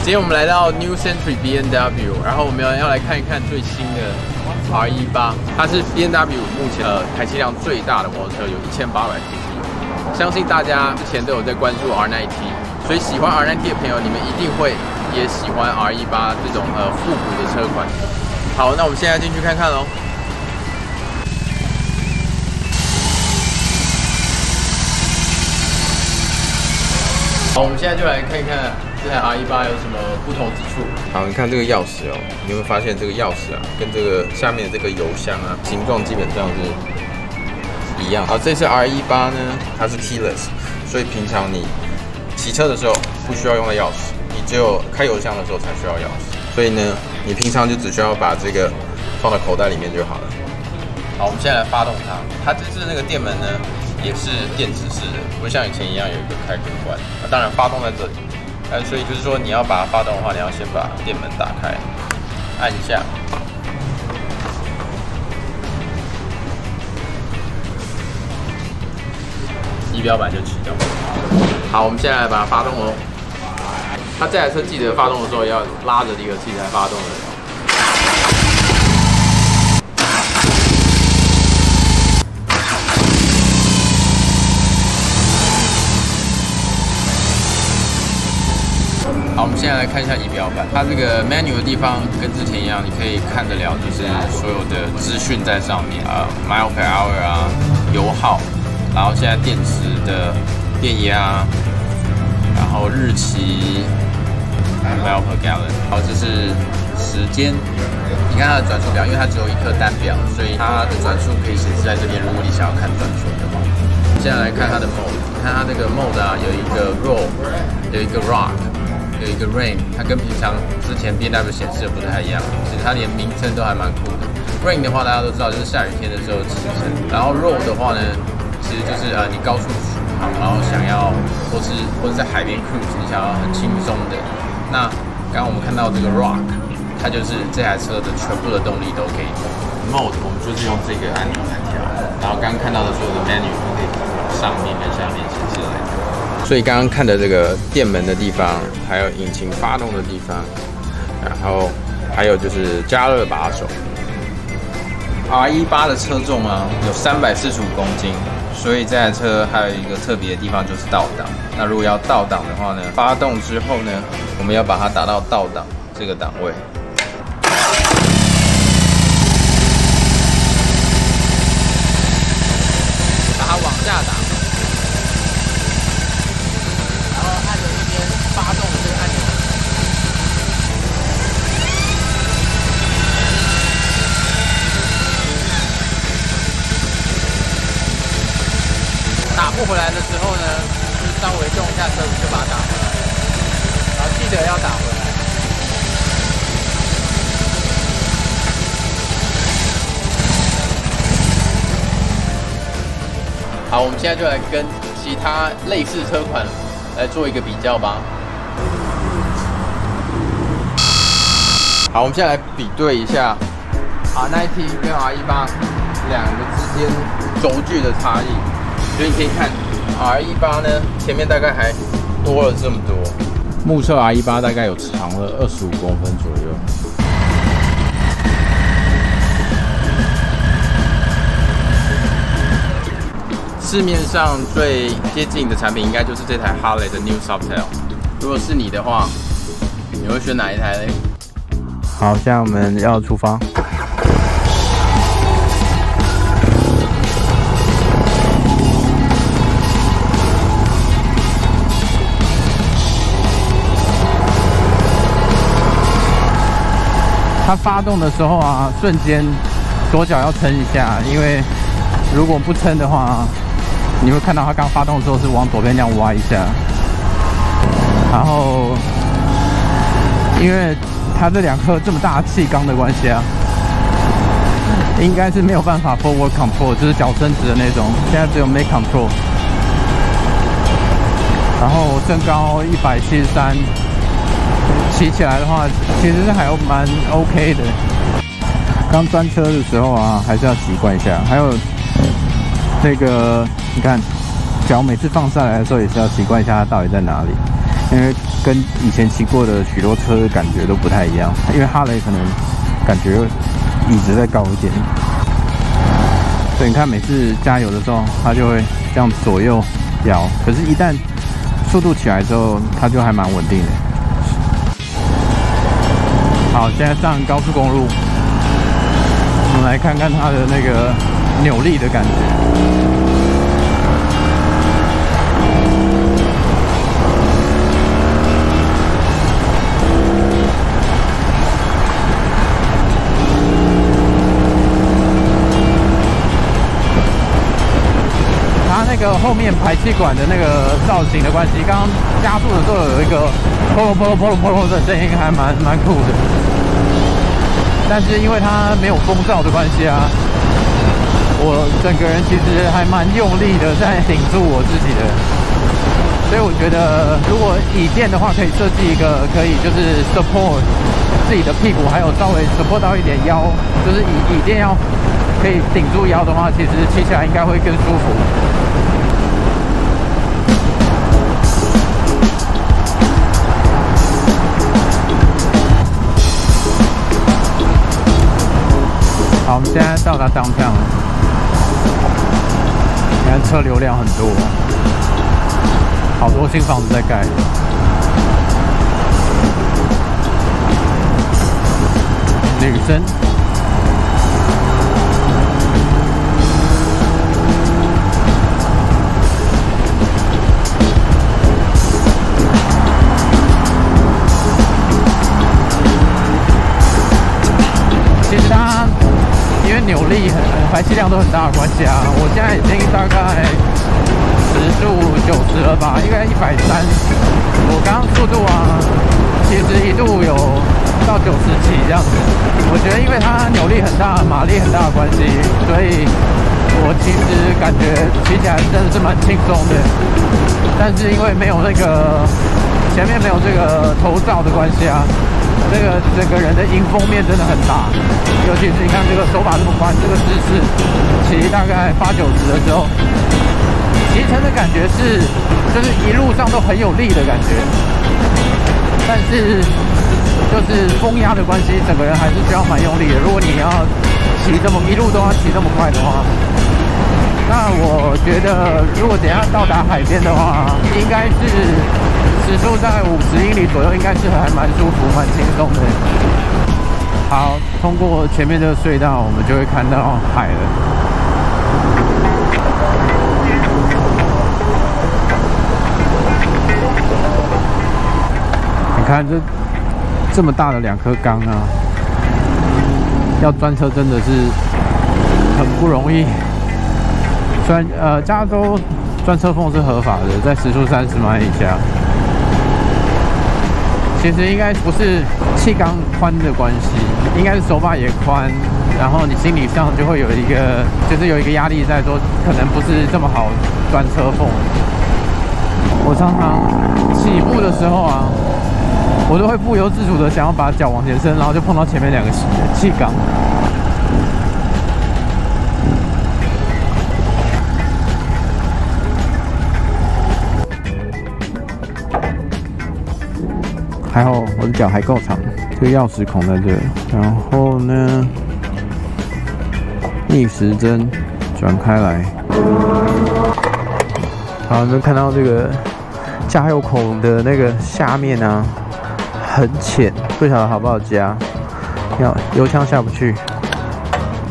今天我们来到 New Century B&W， 然后我们要来看一看最新的 R18， 它是 B&W 目前排气量最大的摩托车，有1800 cc。相信大家之前都有在关注 R9T， 所以喜欢 R9T 的朋友，你们一定会也喜欢 R18这种复古的车款。好，那我们现在进去看看喽。好，我们现在就来看一看这台 R18有什么不同之处。好，你看这个钥匙哦，你会发现这个钥匙啊，跟这个下面的这个油箱啊，形状基本上是一样。好，这次 R18呢，它是 keyless， 所以平常你骑车的时候不需要用到钥匙，你只有开油箱的时候才需要钥匙。所以呢，你平常就只需要把这个放到口袋里面就好了。好，我们现在来发动它。它这次那个电门呢，也是电子式的，不像以前一样有一个开关关。那当然发动在这里，所以就是说你要把它发动的话，你要先把电门打开，按一下。仪表板就启动。好，我们现在来把它发动喽。它这台车记得发动的时候要拉着离合器才发动的。好，我们现在来看一下仪表板，它这个 menu 的地方跟之前一样，你可以看得了，就是所有的资讯在上面，mile per hour 啊，油耗，然后现在电池的电压，然后日期 ，mile per gallon， 好，这是时间，你看它的转速表，因为它只有一颗单表，所以它的转速可以显示在这边。如果你想要看转速的话，现在来看它的 mode， 你看它这个 mode 啊，有一个 roll， 有一个 rock。有一个 rain， 它跟平常之前 B&W 显示的不太一样，其实它连名称都还蛮酷的。rain 的话，大家都知道就是下雨天的时候骑乘，然后 roll 的话呢，其实就是你高速巡航，然后想要或是在海边 cruise， 你想要很轻松的。那刚刚我们看到这个 rock， 它就是这台车的全部的动力都可以。mode 我们就是用这个按钮来调，然后刚刚看到的所有的 menu 都可以上面跟下面显示来调。所以刚刚看的这个电门的地方，还有引擎发动的地方，然后还有就是加热把手。R18的车重啊有345公斤，所以这台车还有一个特别的地方就是倒档。那如果要倒档的话呢，发动之后呢，我们要把它打到倒档这个档位。把它往下打。发动的这个按钮，打不回来的时候呢，就稍微动一下车子就把它打回来，然后记得要打回来。好，我们现在就来跟其他类似车款来做一个比较吧。好，我们现在来比对一下 R9T 跟 R18两个之间轴距的差异。所以你可以看 R18呢，前面大概还多了这么多。目测 R18大概有长了25公分左右。市面上最接近的产品应该就是这台 Harley 的 New Softail。如果是你的话，你会选哪一台嘞？好，现在我们要出发。它发动的时候啊，瞬间左脚要撑一下，因为如果不撑的话，你会看到它刚发动的时候是往左边这样挖一下，然后因为它这两颗这么大的气缸的关系啊，应该是没有办法 forward control， 就是脚伸直的那种，现在只有 make control。然后身高173，骑起来的话其实还蛮 OK 的。刚钻车的时候啊，还是要习惯一下。还有这个，你看脚每次放上来的时候，也是要习惯一下它到底在哪里。因为跟以前骑过的许多车感觉都不太一样。因为哈雷可能感觉椅子再高一点，所以你看每次加油的时候，它就会这样左右摇。可是，一旦速度起来之后，它就还蛮稳定的。好，现在上高速公路，我们来看看它的那个扭力的感觉。那个后面排气管的那个造型的关系，刚刚加速的时候有一个砰隆砰隆砰隆砰隆的声音，还蛮酷的。但是因为它没有风噪的关系啊，我整个人其实还蛮用力的在顶住我自己的。所以我觉得，如果椅垫的话，可以设计一个可以就是 support 自己的屁股，还有稍微 support 到一点腰，就是椅垫要可以顶住腰的话，其实骑起来应该会更舒服。好，我们现在到达downtown了。你看车流量很多，好多新房子在盖。女生。其实它因为扭力排气量都很大的关系啊，我现在已经大概时速90了吧，应该130。我刚刚速度啊，其实一度有到90几这样子。我觉得因为它扭力很大、马力很大的关系，所以我其实感觉骑起来真的是蛮轻松的。但是因为没有那个前面没有这个头罩的关系啊。这个整个人的迎风面真的很大，尤其是你看这个手把这么宽，这个姿势骑大概80、90的时候，骑乘的感觉是，就是一路上都很有力的感觉，但是就是风压的关系，整个人还是需要蛮用力的。如果你要骑这么一路都要骑这么快的话，那我觉得如果等一下到达海边的话，应该是时速在50英里左右，应该是还蛮舒服、蛮轻松的。好，通过前面这个隧道，我们就会看到海了。你看这么大的2颗钢啊，要专车真的是很不容易。虽然加州专车缝是合法的，在时速30迈以下。其实应该不是气缸宽的关系，应该是手把也宽，然后你心理上就会有一个，就是有一个压力在说，可能不是这么好专车缝。我常常起步的时候啊，我都会不由自主的想要把脚往前伸，然后就碰到前面2个气缸。还好我的脚还够长，这个钥匙孔在这，然后呢，逆时针转开来。好，能看到这个加油孔的那个下面啊，很浅，不晓得好不好加，油枪下不去。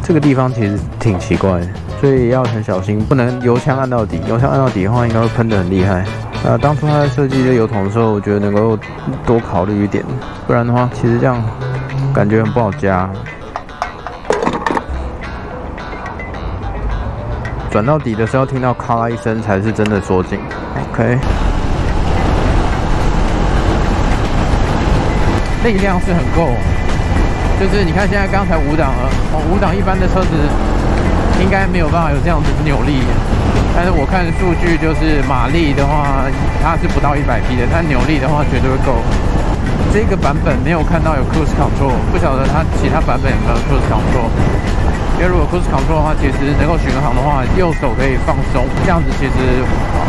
这个地方其实挺奇怪的，所以要很小心，不能油枪按到底。油枪按到底的话，应该会喷得很厉害。当初他在设计这油桶的时候，我觉得能够多考虑一点，不然的话，其实这样感觉很不好加。转到底的时候，听到咔啦一声才是真的缩紧。OK， 力量是很够，就是你看现在刚才5档了，5档一般的车子应该没有办法有这样子的扭力。但是我看数据，就是马力的话，它是不到100匹的，但扭力的话绝对会够。这个版本没有看到有 Cruise Control， 不晓得它其他版本有没有 Cruise Control。因为如果 Cruise Control 的话，其实能够巡航的话，右手可以放松，这样子其实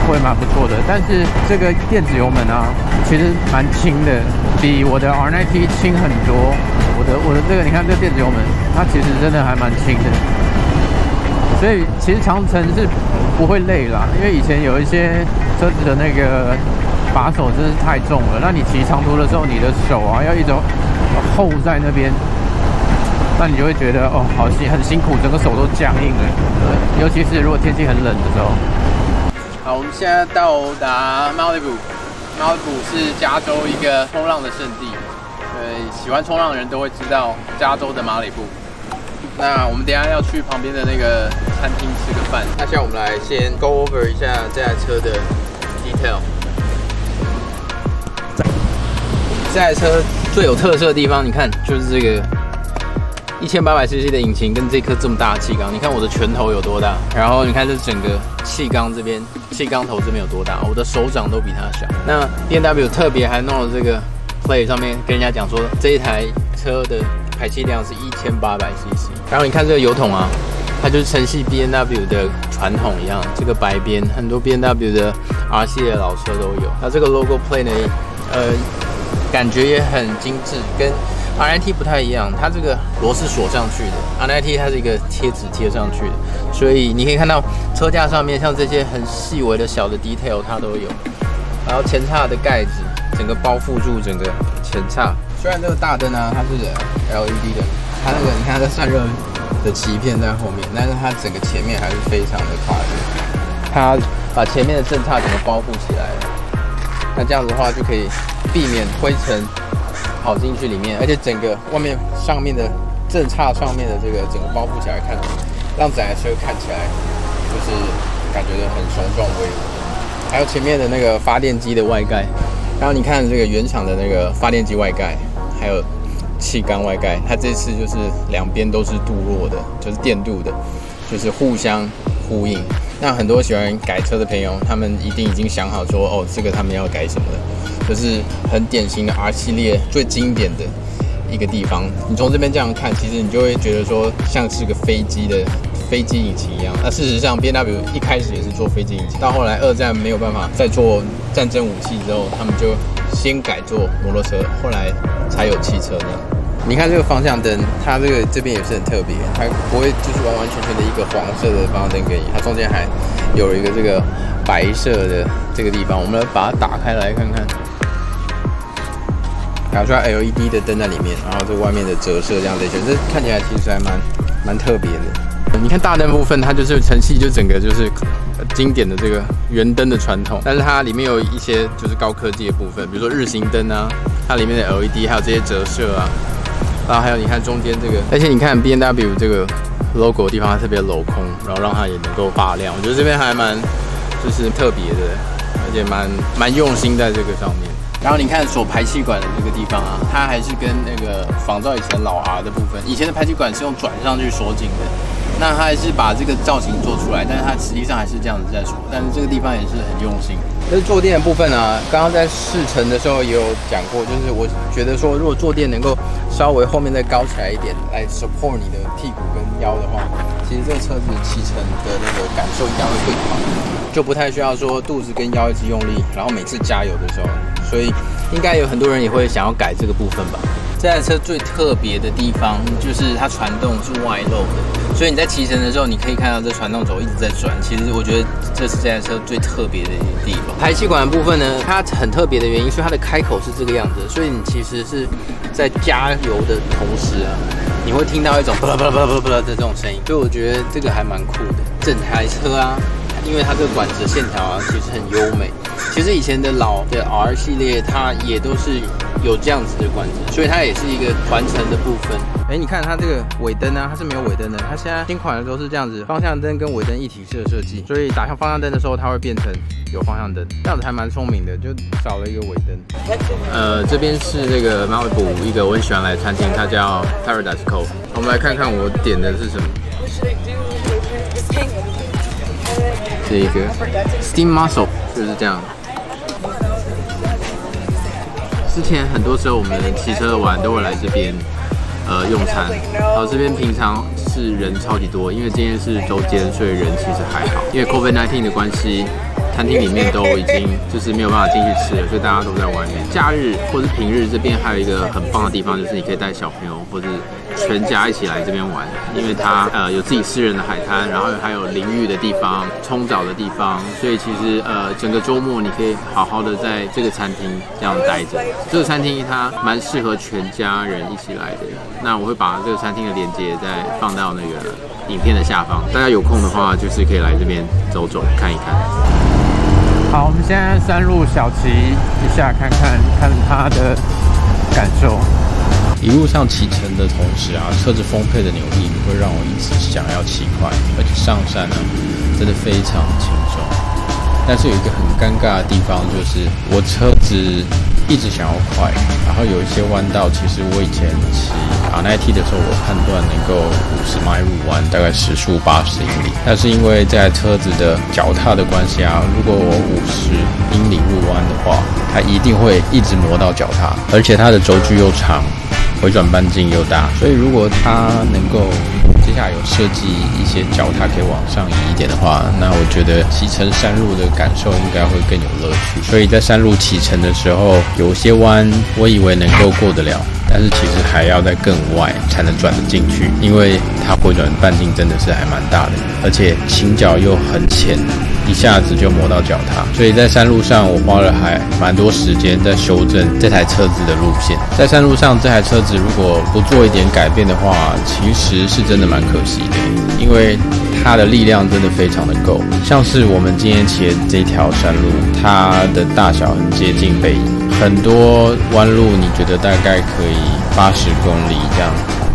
会蛮不错的。但是这个电子油门啊，其实蛮轻的，比我的 R9T 轻很多。我的这个，你看这个电子油门，它其实真的还蛮轻的。所以其实长程是不会累啦，因为以前有一些车子的那个把手真是太重了，那你骑长途的时候，你的手啊要一直hold在那边，那你就会觉得哦，很辛苦，整个手都僵硬了。对，尤其是如果天气很冷的时候。好，我们现在到达 Malibu。Malibu 是加州一个冲浪的圣地，对，喜欢冲浪的人都会知道加州的马里布。那我们等一下要去旁边的那个餐厅吃个饭。那现在我们来先 go over 一下这台车的 detail。这台车最有特色的地方，你看就是这个1800cc 的引擎跟这颗这么大的气缸，你看我的拳头有多大，然后你看这整个气缸这边，气缸头这边有多大，我的手掌都比它小。那 BMW 特别还弄了这个 plate 上面跟人家讲说，这一台车的排气量是1800cc。然后你看这个油桶啊，它就是承袭 BMW 的传统一样，这个白边很多 BMW 的 R 系列老车都有。那这个 logo plate 呢，感觉也很精致，跟 R9T 不太一样，它这个螺丝锁上去的 ，R9T 它是一个贴纸贴上去的，所以你可以看到车架上面像这些很细微的小的 detail 它都有。然后前叉的盖子整个包覆住整个前叉，虽然这个大灯啊它是 LED 的，它那个你看它的散热的鳍片在后面，但是它整个前面还是非常的夸张，它把前面的正叉整个包覆起来了。那这样子的话就可以避免灰尘跑进去里面，而且整个外面上面的正叉上面的这个整个包覆起来看，让整台车看起来就是感觉很雄壮威武。还有前面的那个发电机的外盖，然后你看这个原厂的那个发电机外盖，还有气缸外盖，它这次就是两边都是镀铬的，就是电镀的，就是互相呼应。那很多喜欢改车的朋友，他们一定已经想好说，哦，这个他们要改什么的，就是很典型的 R 系列最经典的一个地方。你从这边这样看，其实你就会觉得说，像是个飞机引擎一样。那事实上 ，BMW 一开始也是做飞机引擎，到后来二战没有办法再做战争武器之后，他们就先改做摩托车，后来才有汽车那样。你看这个方向灯，它这边也是很特别，它不会就是完完全全的一个黄色的方向灯给你，它中间还有一个这个白色的这个地方，我们来把它打开来看看，打出来 LED 的灯在里面，然后这外面的折射这样子，这看起来其实还蛮特别的。你看大灯部分，它就是承袭就整个就是经典的这个圆灯的传统，但是它里面有一些就是高科技的部分，比如说日行灯啊，它里面的 LED 还有这些折射啊。然后还有你看中间这个，而且你看 BMW 这个 logo 的地方它特别镂空，然后让它也能够发亮。我觉得这边还蛮就是特别的，而且蛮用心在这个上面。然后你看锁排气管的这个地方啊，它还是跟那个仿照以前老 R 的部分，以前的排气管是用转上去锁紧的，那它还是把这个造型做出来，但是它实际上还是这样子在锁，但是这个地方也是很用心。这是坐垫的部分啊，刚刚在试乘的时候也有讲过，就是我觉得说，如果坐垫能够稍微后面再高起来一点，来 support 你的屁股跟腰的话，其实这个车子骑乘的那个感受应该会更好，就不太需要说肚子跟腰一直用力，然后每次加油的时候，所以应该有很多人也会想要改这个部分吧。这台车最特别的地方就是它传动是外露的，所以你在骑乘的时候，你可以看到这传动轴一直在转。其实我觉得这是这台车最特别的一个地方。排气管的部分呢，它很特别的原因是它的开口是这个样子，所以你其实是在加油的同时啊，你会听到一种啪啪啪啪啪的这种声音，所以我觉得这个还蛮酷的。整台车啊，因为它这个管子的线条啊，其实很优美。其实以前的老的 R 系列，它也都是有这样子的管子，所以它也是一个传承的部分。你看它这个尾灯啊，它是没有尾灯的，它现在新款的都是这样子，方向灯跟尾灯一体式的设计，所以打上方向灯的时候，它会变成有方向灯，这样子还蛮聪明的，就少了一个尾灯。这边是这个Malibu一个我很喜欢来的餐厅，它叫 Paradise Cove。我们来看看我点的是什么。这一个 Steam Mussel 就是这样。之前很多时候我们骑车玩都会来这边用餐，然后这边平常是人超级多，因为今天是周间，所以人其实还好。因为 COVID-19 的关系，餐厅里面都已经就是没有办法进去吃了，所以大家都在外面。假日或是平日这边还有一个很棒的地方，就是你可以带小朋友或者全家一起来这边玩，因为它有自己私人的海滩，然后还有淋浴的地方、冲澡的地方，所以其实整个周末你可以好好的在这个餐厅这样待着。这个餐厅它蛮适合全家人一起来的。那我会把这个餐厅的链接再放到那个影片的下方，大家有空的话就是可以来这边走走看一看。好，我们现在山路小骑一下，看它的感受。一路上骑乘的同时啊，车子丰沛的扭力会让我一直想要骑快，而且上山呢真的非常轻松。但是有一个很尴尬的地方，就是我车子一直想要快，然后有一些弯道，其实我以前骑R9T的时候，我判断能够50迈入弯，大概时速80英里。但是因为这台车子的脚踏的关系啊，如果我50英里入弯的话，它一定会一直磨到脚踏，而且它的轴距又长，回转半径又大，所以如果它能够接下来有设计一些脚踏可以往上移一点的话，那我觉得骑乘山路的感受应该会更有乐趣。所以在山路骑乘的时候，有些弯我以为能够过得了，但是其实还要再更外才能转得进去，因为它回转半径真的是还蛮大的，而且倾角又很浅，一下子就磨到脚踏。所以在山路上我花了还蛮多时间在修正这台车子的路线。在山路上这台车子如果不做一点改变的话，其实是真的蛮可惜的，因为它的力量真的非常的够。像是我们今天骑的这条山路，它的大小很接近北宜，很多弯路你觉得大概可以80公里这样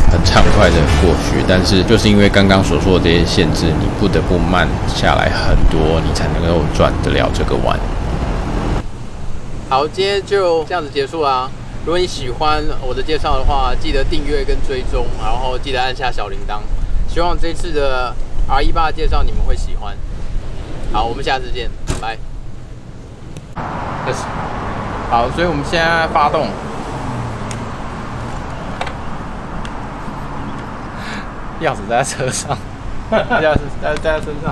很畅快的过去，但是就是因为刚刚所说的这些限制，你不得不慢下来很多，你才能够转得了这个弯。好，今天就这样子结束啦。如果你喜欢我的介绍的话，记得订阅跟追踪，然后记得按下小铃铛。希望这次的 R18的介绍你们会喜欢。好，我们下次见，拜。好，所以我们现在发动。钥匙在车上，钥匙在身上。